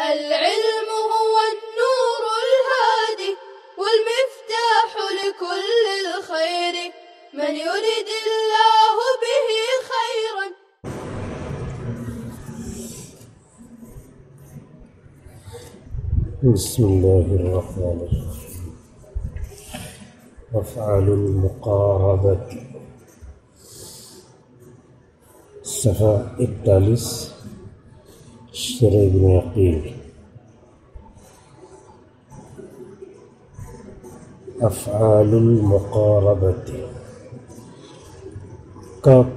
العلم هو النور الهادي والمفتاح لكل الخير من يرد الله به خيرا. بسم الله الرحمن الرحيم. أفعال المقاربة صفحہ 41 شرح ابن عقیل. افعال المقاربة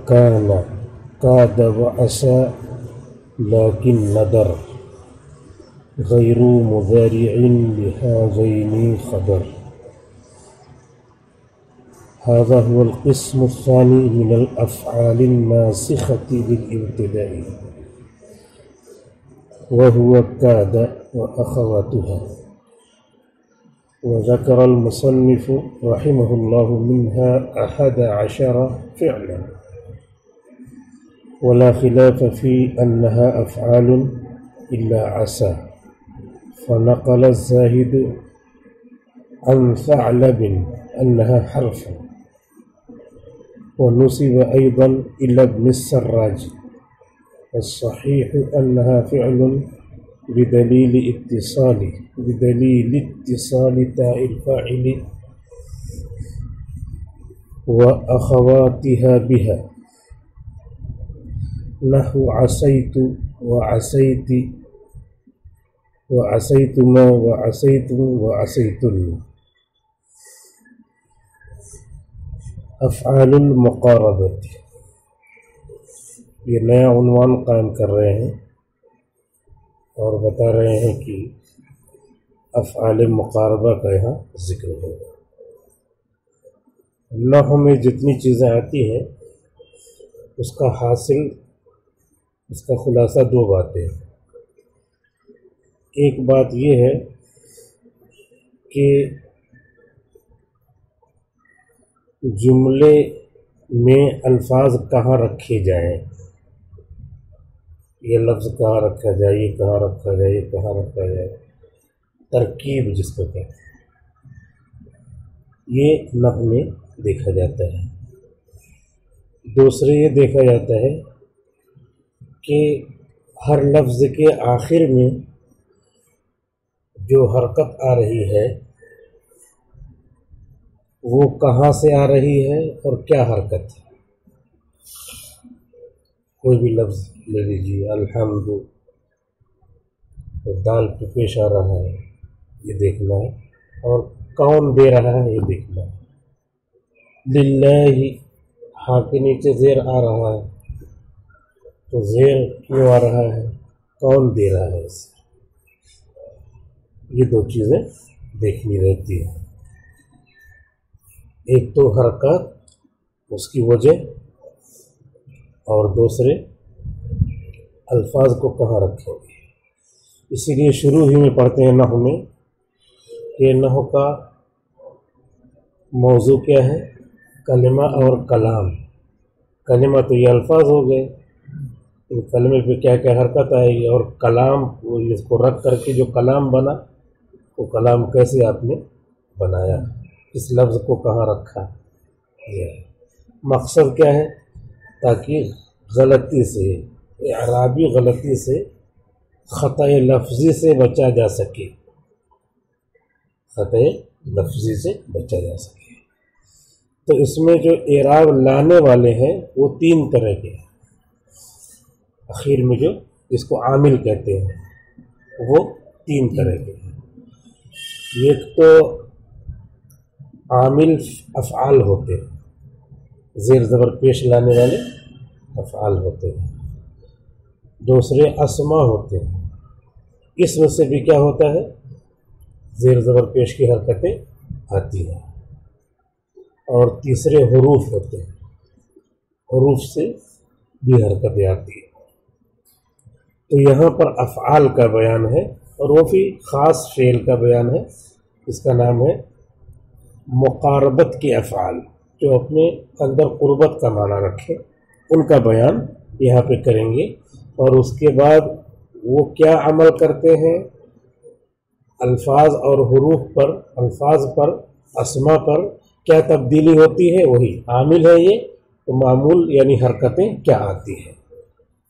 كان كاد وعسى لكن ندر غير مضارع لهذين خبر. هذا هو القسم الثاني من الأفعال الناسخة للابتداء وهو كاد وأخواتها. وذكر المصنف رحمه الله منها 11 فعلا ولا خلاف في أنها أفعال إلا عسى. فنقل الزاهد عن ثعلب أنها حرف ونسب أيضا إلى ابن السراج. الصحيح أنها فعل بدليل اتصال تاء الفاعل وأخواتها بها نحو عصيت وعصيت وعصيتما وعصيتم وعصيتن. افعال المقاربت، یہ نیا عنوان قائم کر رہے ہیں اور بتا رہے ہیں کہ افعال مقاربہ کا یہاں ذکر ہوگا. نحو میں جتنی چیزیں آتی ہیں اس کا حاصل، اس کا خلاصہ 2 باتیں ہیں. ایک بات یہ ہے کہ جملے میں الفاظ کہاں رکھے جائیں، یہ لفظ کہاں رکھا جائے، یہ کہاں رکھا جائے، یہ کہاں رکھا جائے، ترکیب جس کو کہتے ہیں، یہ نحو میں دیکھا جاتا ہے. دوسرے یہ دیکھا جاتا ہے کہ ہر لفظ کے آخر میں جو حرکت آ رہی ہے وہ کہاں سے آ رہی ہے اور کیا حرکت ہے. کوئی بھی لفظ لے لیجیے، الحمد، دال پہ پیش آ رہا ہے یہ دیکھنا ہے، اور کون دے رہا ہے یہ دیکھنا ہے. للہ، ہاں کے نیچے زیر آ رہا ہے تو زیر کیوں آ رہا ہے، کون دے رہا ہے اسے. یہ 2 چیزیں دیکھنی رہتی ہیں. ایک تو حرکت، اس کی وجہ، اور دوسرے الفاظ کو کہاں رکھیں گے. اسی لیے شروع ہی میں پڑھتے ہیں نحو میں کہ نحو کا موضوع کیا ہے، کلمہ اور کلام. کلمہ تو یہ الفاظ ہو گئے، ان کلمے پہ کیا کیا حرکت آئے گی، اور کلام اس کو رکھ کر کے جو کلام بنا وہ کلام کیسے آپ نے بنایا، اس لفظ کو کہاں رکھا. یہ مقصد کیا ہے، تاکہ غلطی سے، اعرابی غلطی سے، خطأ لفظی سے بچا جا سکے، خطأ لفظی سے بچا جا سکے. تو اس میں جو اعراب لانے والے ہیں وہ 3 طرح کے ہیں. اخیر میں جو جس کو عامل کہتے ہیں وہ 3 طرح کے ہیں. ایک تو عامل افعال ہوتے ہیں، زیر زبر پیش لانے والے افعال ہوتے ہیں. دوسرے اسما ہوتے ہیں، اسم سے بھی کیا ہوتا ہے، زیر زبر پیش کی حرکتیں آتی ہیں. اور تیسرے حروف ہوتے ہیں، حروف سے بھی حرکتیں آتی ہیں. تو یہاں پر افعال کا بیان ہے اور وہ بھی خاص فعل کا بیان ہے. اس کا نام ہے مقاربت کے افعال، جو اپنے اندر قربت کا معنی رکھے، ان کا بیان یہاں پہ کریں گے. اور اس کے بعد وہ کیا عمل کرتے ہیں؟ الفاظ اور حروف پر، الفاظ پر، اسما پر کیا تبدیلی ہوتی ہے، وہی عامل ہے یہ، تو معمول یعنی حرکتیں کیا آتی ہیں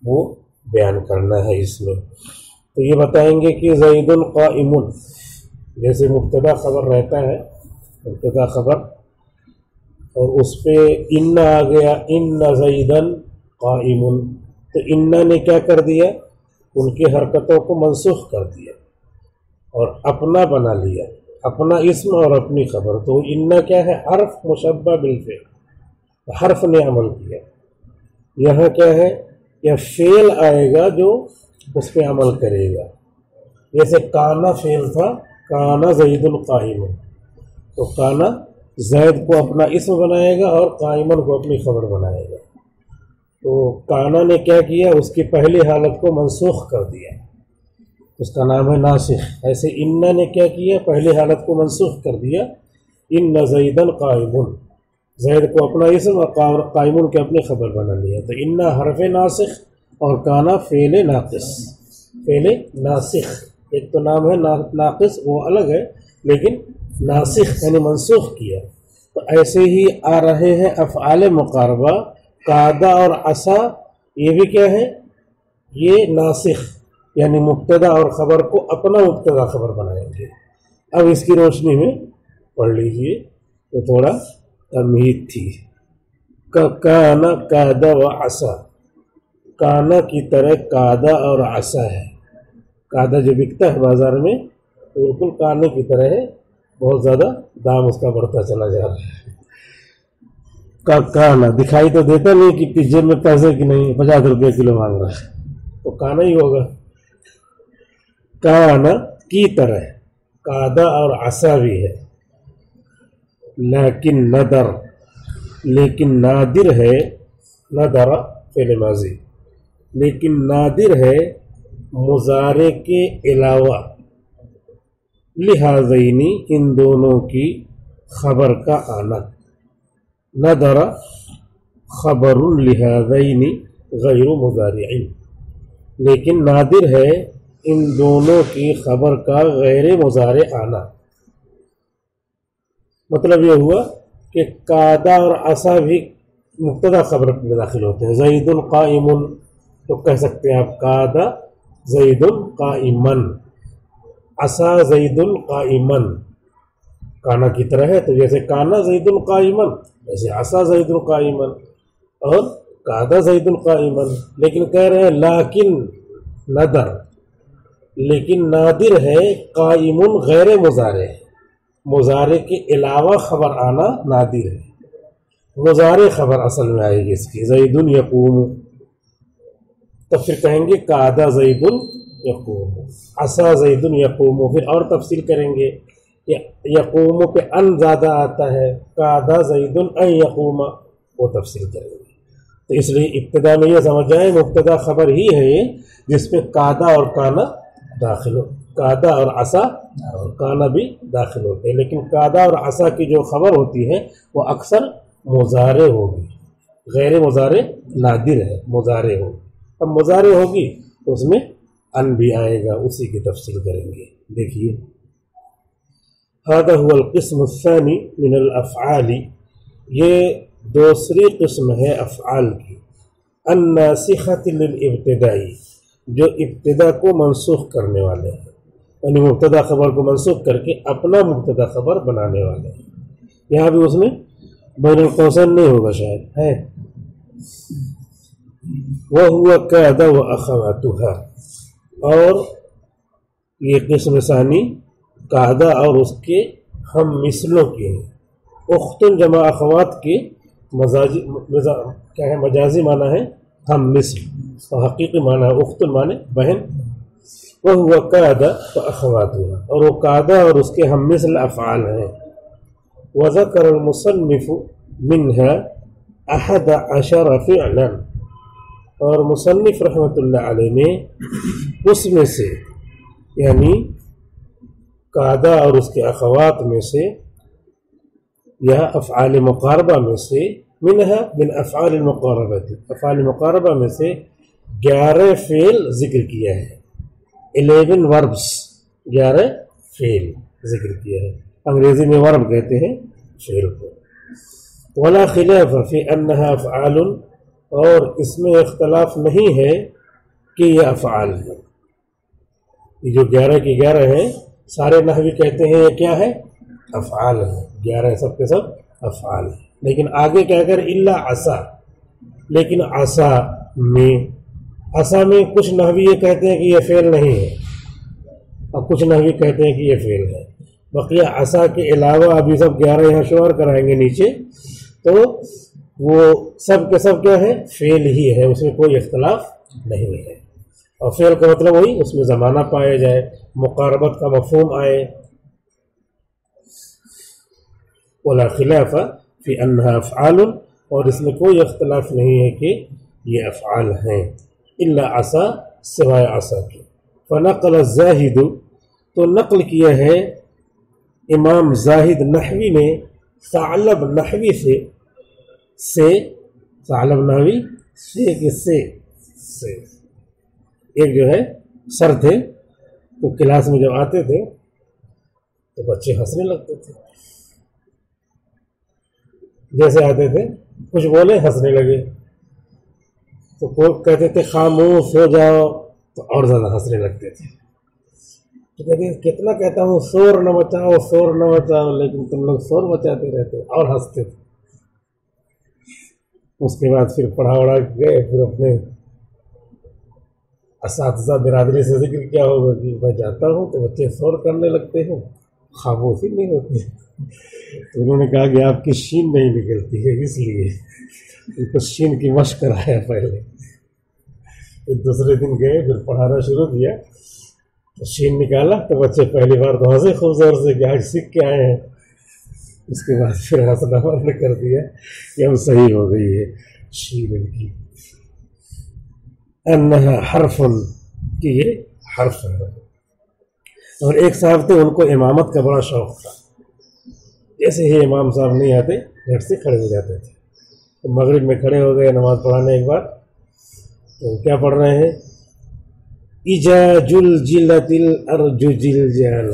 وہ بیان کرنا ہے اس میں۔ تو یہ بتائیں گے کہ زید قائم، جیسے مبتدا خبر رہتا ہے، مبتدا خبر، اور اس پہ ان آ گیا، ان زیدن قائم، تو ان نے کیا کر دیا؟ ان کی حرکتوں کو منسوخ کر دیا اور اپنا بنا لیا، اپنا اسم اور اپنی خبر۔ تو ان کیا ہے؟ حرف مشبہ بالفعل، حرف نے عمل کیا۔ یہاں کیا ہے؟ یہ فعل آئے گا جو اس پہ عمل کرے گا، جیسے کانا فعل تھا، کانا زید القائم، تو کانا زید کو اپنا اسم بنائے گا اور قائمن کو اپنی خبر بنائے گا۔ تو کانا نے کیا کیا؟ اس کی پہلی حالت کو منسوخ کر دیا، اس کا نام ہے ناسخ۔ ایسے ان نے کیا کیا؟ پہلی حالت کو منسوخ کر دیا، ان زیدن قائم، زید کو اپنا اسم اور قائمن کے اپنی خبر بنا لیا۔ تو ان حرف ناسخ اور کانا فعل ناقص، فعل ناسخ، ایک تو نام ہے ناقص وہ الگ ہے، لیکن ناسخ یعنی منسوخ کیا۔ تو ایسے ہی آ رہے ہیں افعال مقاربہ، قعدہ اور عصا، یہ بھی کیا ہے؟ یہ ناسخ یعنی مبتدا اور خبر کو اپنا مبتدا خبر بنائیں گے۔ اب اس کی روشنی میں پڑھ لیجئے، تو تھوڑا تمہید تھی۔ کانا قعدہ و عصا، کانا کی طرح قعدہ اور عصا ہے۔ قعدہ جو بکتا ہے بازار میں بالکل کانے کی طرح ہے، بہت زیادہ دام اس کا بڑھتا چلا جا رہا ہے۔ کانا دکھائی تو دیتا نہیں کہ جیب میں پیسے کی نہیں، 50 روپے کلو مانگ رہا ہے، تو کانا ہی ہوگا۔ کانا کی طرح قعدہ اور عصا بھی ہے، لیکن ندر، لیکن نادر ہے، ندر فعل ماضی، لیکن نادر ہے مضارع کے علاوہ، لہذین ان دونوں کی خبر کا آنا۔ ندر خبر لہذین غیر مضارع، لیکن نادر ہے ان دونوں کی خبر کا غیر مضارع آنا۔ مطلب یہ ہوا کہ قعدہ اور عصا بھی مبتدا خبر میں داخل ہوتے ہیں۔ زید قائم، تو کہہ سکتے ہیں آپ قعدہ زید قائمن، عصا زید قائمن، کانا کی طرح ہے، تو جیسے کانا زید قائمن ویسے عصا زید قائمن اور قعدہ زید قائمن۔ لیکن کہہ رہے ہیں لیکن ندر، لیکن نادر ہے قائم غیر مضارع، مضارع کے علاوہ خبر آنا نادر ہے۔ مضارع خبر اصل میں آئے گی اس کی، زید یقوم، تو پھر کہیں گے قعدہ زید یقوم، عصا زید یقوم، پھر اور تفصیل کریں گے، یقوم پہ ان زیادہ آتا ہے، قعدہ زید ان یقوم، وہ تفصیل کریں گے۔ تو اس لیے ابتدا میں یہ سمجھ جائیں مبتدا خبر ہی ہے یہ، جس پہ قعدہ اور کانا داخل ہو، قعدہ اور عصا اور کانا بھی داخل ہوتے ہیں، لیکن قعدہ اور عصا کی جو خبر ہوتی ہے وہ اکثر مضارع ہوگی، غیر مضارع نادر ہے، مضارع ہوگی۔ اب مضارع ہوگی تو اس میں ان بھی آئے گا، اسی کی تفصیل کریں گے۔ دیکھیے، هذا هو القسم الثاني من الافعال، یہ دوسری قسم ہے افعال کی، الناسخۃ للابتداء، جو ابتدا کو منسوخ کرنے والے ہیں، یعنی مبتدا خبر کو منسوخ کر کے اپنا مبتدا خبر بنانے والے ہیں۔ یہاں بھی اس میں بین القوسین نہیں ہوگا، شاید ہے، وَهُوَ قَعْدَ وَأَخَوَاتُهَا، اور یہ قسم ثانی قعدہ اور اس کے ہم مثلوں کے ہیں۔ اختن جمع اخوات کے کیا ہے؟ مجازی معنی ہے ہم مثل، اور حقیقی معنی ہے اختن معنی بہن۔ وَهُوَ قَعْدَ وَأَخَوَاتُهَا، اور وہ قعدہ اور اس کے ہم مثل افعال ہیں۔ وَذَكَرَ الْمُصَنِّفُ مِنْهَا 11 فِعْلًا، اور مصنف رحمۃ اللہ علیہ نے اس میں سے، یعنی قعدہ اور اس کے اخوات میں سے، یا افعال مقاربہ میں سے، منہا من افعال المقاربہ، افعال مقاربہ میں سے 11 فعل ذکر کیا ہے، 11 وربس 11 فعل ذکر کیا ہے. انگریزی میں ورب کہتے ہیں فعل کو. ولا خلاف فی انہا افعال، اور اس میں اختلاف نہیں ہے کہ یہ افعال ہیں. یہ جو 11 کی 11 ہیں سارے نحوی کہتے ہیں یہ کیا ہے؟ افعال ہیں. 11 سب کے سب افعال ہیں. لیکن آگے کیا کر الا عصا، لیکن عصا میں کچھ نحوی یہ کہتے ہیں کہ یہ فعل نہیں ہے اور کچھ نحوی کہتے ہیں کہ یہ فعل ہے. بقیہ عصا کے علاوہ ابھی سب 11 یہاں شمار کرائیں گے نیچے، تو وہ سب کے سب کیا ہے؟ فعل ہی ہے، اس میں کوئی اختلاف نہیں ہے. اور فعل کا مطلب وہی اس میں زمانہ پایا جائے، مقاربت کا مفہوم آئے. ولا خلاف فی انہا افعال، اور اس میں کوئی اختلاف نہیں ہے کہ یہ افعال ہیں. الا عصا، سوائے عصا کے. فنقل الزاہد، تو نقل کیا ہے امام زاہد نحوی نے ثعلب نحوی سے ثعلب نحوی سے ایک جو ہے سر تھے، تو کلاس میں جب آتے تھے تو بچے ہنسنے لگتے تھے. جیسے آتے تھے کچھ بولے ہنسنے لگے، تو کہتے تھے خاموش ہو جاؤ، تو اور زیادہ ہنسنے لگتے تھے. تو کہتے ہیں کتنا کہتا ہوں شور نہ مچاؤ، لیکن تم لوگ شور مچاتے رہتے اور ہنستے تھے. اس کے بعد پھر پڑھا گئے، پھر اپنے اساتذہ برادری سے ذکر کیا ہوگا کہ میں جاتا ہوں تو بچے شور کرنے لگتے ہیں، خاموشی نہیں ہوتی. تو انہوں نے کہا کہ آپ کی شین نہیں نکلتی ہے، اس لیے ان کو شین کی مشق کرایا پہلے. پھر دوسرے دن گئے، پھر پڑھانا شروع کیا، تو شین نکالا تو بچے پہلی بار تو ہنسے خوب زور سے کہ آج سیکھ کے آئے ہیں. اس کے بعد پھر ہنسنا بند کر دیا کہ اب صحیح ہو گئی ہے شین ان کی. انہا حرف، کہ یہ حرف ہے. اور ایک صاحب تھے ان کو امامت کا بڑا شوق تھا. جیسے ہی امام صاحب نہیں آتے گھر سے کھڑے ہو جاتے تھے. تو مغرب میں کھڑے ہو گئے نماز پڑھانے ایک بار، تو کیا پڑھ رہے ہیں؟ اجاج الجلت الارج جلجال.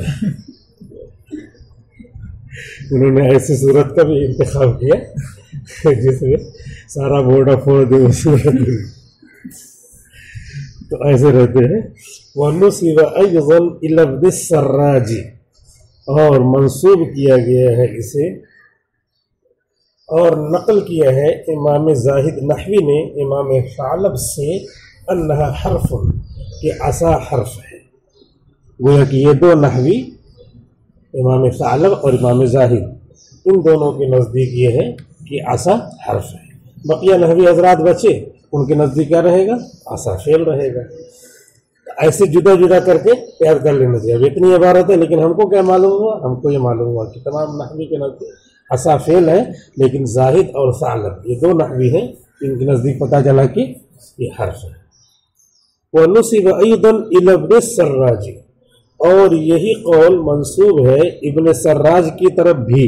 انہوں نے ایسی صورت کا بھی انتخاب کیا جس میں سارا بورڈا پھوڑ دے اس صورت میں. تو ایسے رہتے ہیں. وَنُصِبَ أَيْضًا إِلَى ابْنِ السَّرَّاجِ، اور منسوب کیا گیا ہے اسے اور نقل کیا ہے امام زاہد نحوی نے امام ثعلب سے انہا حرف، کہ عصا حرف ہے. گویا کہ یہ دو نحوی امام ثعلب اور امام زاہد ان دونوں کے نزدیک یہ ہے کہ عصا حرف ہے. بقیہ نحوی حضرات بچے، ان کے نزدیک کیا رہے گا؟ عصا فعل رہے گا. ایسے جدا جدا کر کے یاد کر لینا چاہیے. اب اتنی عبارت ہے، لیکن ہم کو کیا معلوم ہوا؟ ہم کو یہ معلوم ہوا کہ تمام نحوی کے نزدیک عصا فعل ہے، لیکن زاہد اور ثعلب یہ دو نحوی ہیں، ان کے نزدیک پتہ چلا کہ یہ حرف ہے. وَنُصِبَ أَيْضًا إِلَى ابْنِ السَّرَّاجِ، اور یہی قول منسوب ہے ابن سراج کی طرف بھی.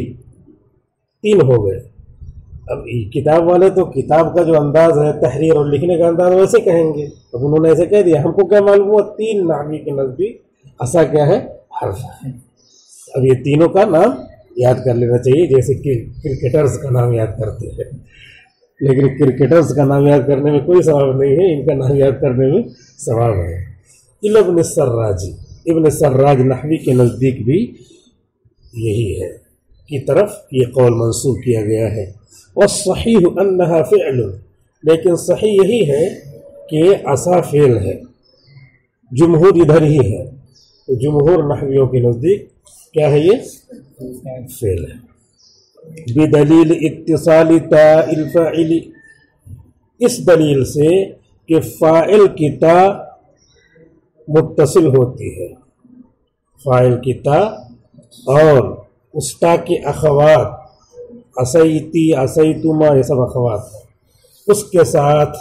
3 ہو گئے. اب کتاب والے تو کتاب کا جو انداز ہے تحریر اور لکھنے کا انداز ویسے کہیں گے، اب انہوں نے ایسے کہہ دیا. ہم کو کیا معلوم ہوا؟ 3 نحوی کے نزدیک عصا کیا ہے؟ حرف ہے. اب یہ تینوں کا نام یاد کر لینا چاہیے، جیسے کہ کرکٹرز کا نام یاد کرتے ہیں، لیکن کرکٹرز کا نام یاد کرنے میں کوئی ثواب نہیں ہے، ان کا نام یاد کرنے میں ثواب ہے. ابن السراج، ابن سراج نحوی کے نزدیک بھی یہی ہے کی طرف یہ قول منسوب کیا گیا ہے. والصحیح انہا فعل، لیکن صحیح یہی ہے کہ عصا فعل ہے. جمہور ادھر ہی ہے، تو جمہور نحویوں کے نزدیک کیا ہے؟ یہ فعل ہے. بدلیل اتصال تاء الفاعل، اس دلیل سے کہ فاعل کی تا متصل ہوتی ہے. فاعل کی تا اور اس تا کے اخوات عصیتی، عصیتما، یہ سب اخوات ہیں، اس کے ساتھ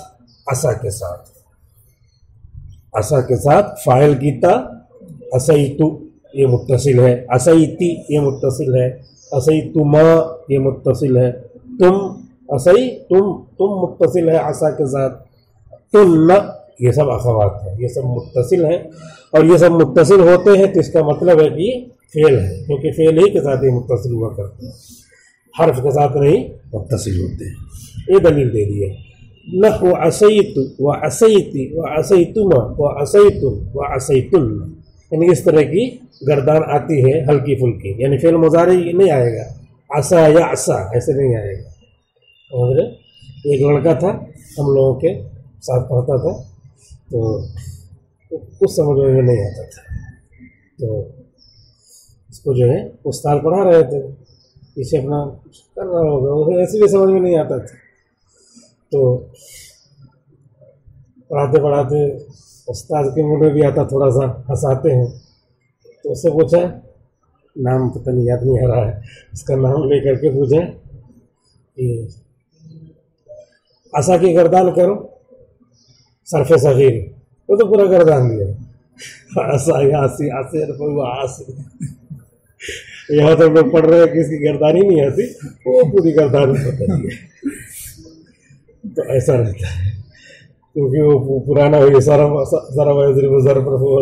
عصا کے ساتھ، عصا کے ساتھ فاعل کی تا، عصیتو یہ متصل ہے، عصیتی یہ متصل ہے، عصیتما یہ متصل ہے، تم عصی تم متصل ہے عصا کے ساتھ، تم یہ سب اخوات ہیں، یہ سب متصل ہیں اور یہ سب متصل ہوتے ہیں تو اس کا مطلب ہے کہ فعل ہے، کیونکہ فعل ہی کے ساتھ ہی متصل ہوا کرتے ہیں، حرف کے ساتھ نہیں متصل ہوتے ہیں۔ یہ دلیل دے دی ہے۔ نحو عصیت و عصیتی و عصیتما و عصیتم و عصیتن، یعنی اس طرح کی گردان آتی ہے ہلکی پھلکی، یعنی فعل مضارع نہیں آئے گا، عصا یا عصا ایسے نہیں آئے گا۔ ایک لڑکا تھا ہم لوگوں کے ساتھ پڑھتا تھا، تو کچھ سمجھ میں نہیں آتا تھا، تو اس کو جو ہے استاد پڑھا رہے تھے، پیچھے اپنا کر رہا ہوگا، وہ ایسے بھی سمجھ میں نہیں آتا تھا، تو پڑھاتے پڑھاتے استاد کے موڈ میں بھی آتا، تھوڑا سا ہنساتے ہیں، تو اس سے پوچھا، نام پتہ نہیں یاد نہیں آ رہا ہے، اس کا نام لے کر کے پوچھا کہ عصا کی گردان کرو صرف صغیر، وہ تو پورا گردان دیا، عصا یاسی عصیر عاصی، یہاں تک لوگ پڑھ رہے ہیں کہ اس کی گردان ہی نہیں آتی، وہ پوری گردان پتہ نہیں ہے۔ تو ایسا رہتا ہے کیونکہ وہ پرانا ہو، یہ سارا ضرب ضرب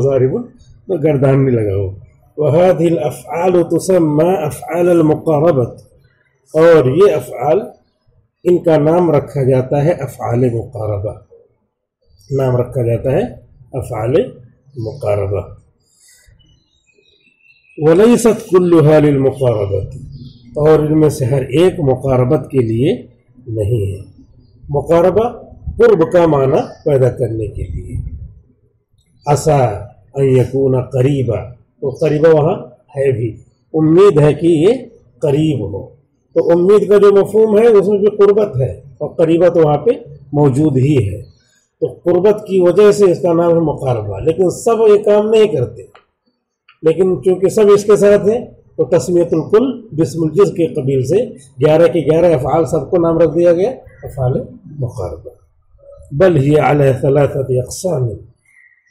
ضارب، تو گردان نہیں لگا ہو۔ وهذه الافعال تسمى افعال المقاربة، اور یہ افعال ان کا نام رکھا جاتا ہے افعال مقاربہ، نام رکھا جاتا ہے افعال مقاربہ۔ ولیست كلها للمقاربة، اور ان میں سے ہر ایک مقاربت کے لیے نہیں ہے۔ مقاربہ قرب کا معنی پیدا کرنے کے لیے، عسى ان يكون قریبا، تو قریبا وہاں ہے بھی، امید ہے کہ یہ قریب ہو، تو امید کا جو مفہوم ہے اس میں بھی قربت ہے، اور قریبا تو وہاں پہ موجود ہی ہے، تو قربت کی وجہ سے اس کا نام ہے مقاربہ۔ لیکن سب یہ کام نہیں کرتے، لیکن چونکہ سب اس کے ساتھ ہیں تو تسمیت الکل بسم الجز کے قبیل سے 11 کے 11 افعال سب کو نام رکھ دیا گیا افعال مقاربہ۔ بل ہی علی ثلاثۃ اقسام،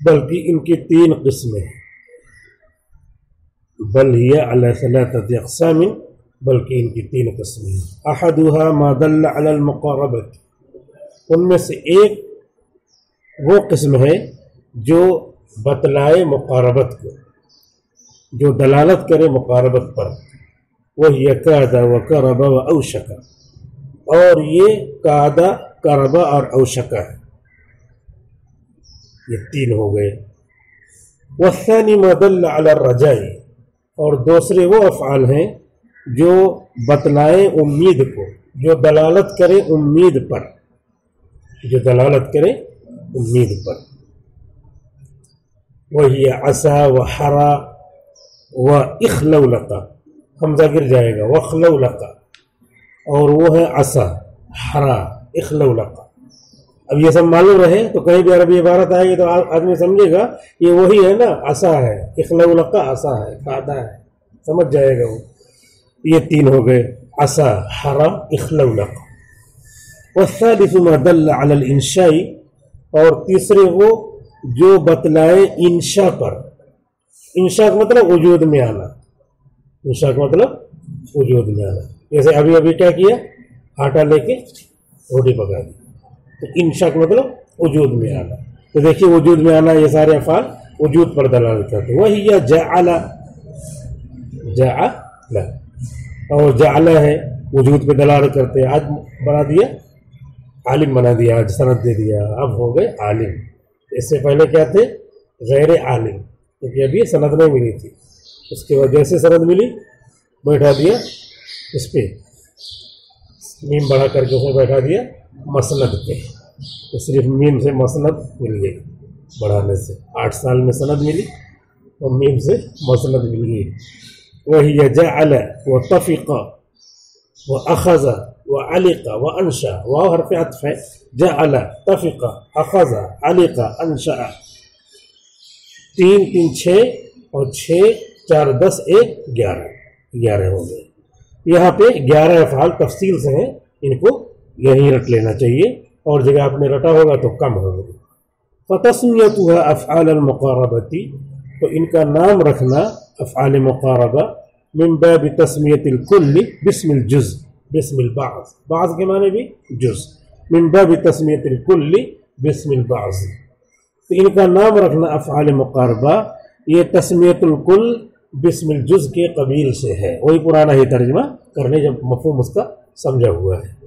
بلکہ ان کی 3 قسمیں ہیں۔ بل ہی علی ثلاثۃ اقسام، بلکہ ان کی 3 قسمیں ہیں۔ احدها ما دل علی المقاربۃ، ان میں سے ایک وہ قسم ہے جو بتلائے مقاربت کو، جو دلالت کرے مقاربت پر، وہی کاد و قرب و اوشک، اور یہ کاد، قرب اور اوشک ہے، یہ 3 ہو گئے۔ والثانی ما دل علی الرجاء، اور دوسرے وہ افعال ہیں جو بتلائے امید کو، جو دلالت کرے امید پر، جو دلالت کرے امید پر، وہی عسا و حرا و اخلولق، حمزہ گر جائے گا، وخلولق، اور وہ ہے عسا، حرا، اخلولق۔ اب یہ سب معلوم رہے تو کہیں بھی عربی عبارت آئے گی تو آدمی سمجھے گا یہ وہی ہے نا، عسا ہے، اخلولق عسا ہے، قاعدہ ہے، سمجھ جائے گا وہ۔ یہ 3 ہو گئے، عسا، حرا، اخلولق۔ والثالث ما دل علی الانشاء، اور تیسرے وہ جو بتلائے انشاء پر، انشاء کا مطلب وجود میں آنا، انشاء کا مطلب وجود میں آنا، جیسے ابھی کیا کیا، آٹا لے کے روٹی پکا دی، تو انشاء کا مطلب وجود میں آنا۔ تو دیکھیے وجود میں آنا، یہ سارے افعال وجود پر دلالت کرتے ہیں۔ وہی جعل، جعل، اور جعل ہے وجود پہ دلالت کرتے ہیں۔ آج بنا دیا عالم، بنا دیا، آج سند دے دیا، اب ہو گئے عالم۔ اس سے پہلے کیا تھے؟ غیر عالم، کیونکہ ابھی سند نہیں ملی تھی، اس کی وجہ سے سند ملی، بیٹھا دیا اس پہ، میم بڑھا کر کے اس میں بیٹھا دیا مسند پہ، تو صرف میم سے مسند مل گئی بڑھانے سے۔ 8 سال میں سند ملی اور میم سے مسند مل گئی۔ وہی جعل وطفق واخذ وعلق وانشا، واو حرف عطف ہے، جعل، طفق، اخذ، علق، انشا، 3 3 6 اور 6 4 10 1 11 ہو گئے۔ یہاں پہ 11 افعال تفصیل سے ہیں، ان کو یہیں رٹ لینا چاہیے، اور جگہ آپ نے رٹا ہوگا تو کم ہوگا۔ فتسمیتها افعال المقاربتی، تو ان کا نام رکھنا افعال مقاربہ، من باب تسمیت الکل باسم الجز، باسم البعض، بعض کے معنی بھی جز، من باب تسمیت الکل باسم البعض، تو ان کا نام رکھنا افعال مقاربہ یہ تسمیت الکل بسم الجز کے قبیل سے ہے، وہی پرانا ہی ترجمہ کرنے جب مفہوم اس کا سمجھا ہوا ہے۔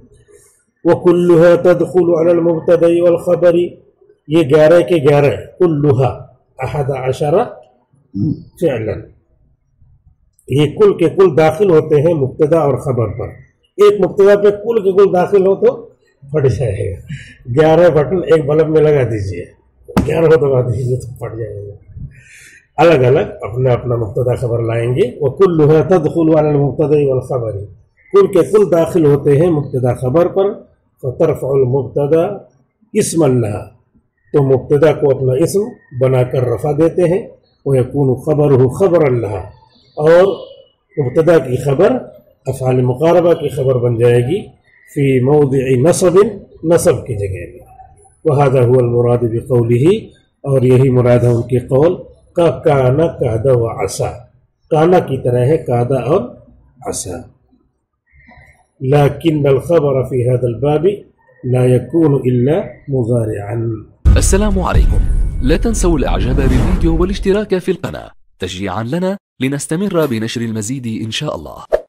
وَكُلُّهَا تَدْخُلُ عَلَى الْمُبْتَدَإِ وَالْخَبَرِ، یہ 11 کے 11 كُلُّهَا 11 فعلا، یہ کل کے کل داخل ہوتے ہیں مبتدا اور خبر پر۔ ایک مبتدا پہ کل کے کل داخل ہو تو پھٹ جائے گا، 11 بٹن ایک بلب میں لگا دیجئے، 11 دبا دیجئے تو پھٹ جائے گا۔ الگ الگ اپنا اپنا مبتدا خبر لائیں گے۔ وَكُلُّهَا تَدْخُلُ عَلَى الْمُبْتَدَإِ وَالْخَبَرِ، کل کے کل داخل ہوتے ہیں مبتدا خبر پر۔ فَتَرْفَعُ الْمُبْتَدَا اسم اللہ، تو مبتدا کو اپنا اسم بنا کر رفع دیتے ہیں۔ وَيَكُونُ خَبَرُهُ خَبَرَ اللَّهِ، اور مبتدا کی خبر افعال مقاربہ کی خبر بن جائے گی فی موضع نصب، نصب کی جگہ میں۔ وَهَذَا هُوَ الْمُرَادُ بِقَوْلِهِ، اور یہی مراد ہے ان کے قول کا کانا کادا و عصا، کانا کی طرح ہے کادا اور عصا۔ لیکن الخبر فی هذا الباب لا يكون الا مضارعا۔ السلام عليكم، لا تنسوا الاعجاب بالفيديو والاشتراك في القناة تشجيعا لنا لنستمر بنشر المزيد ان شاء الله.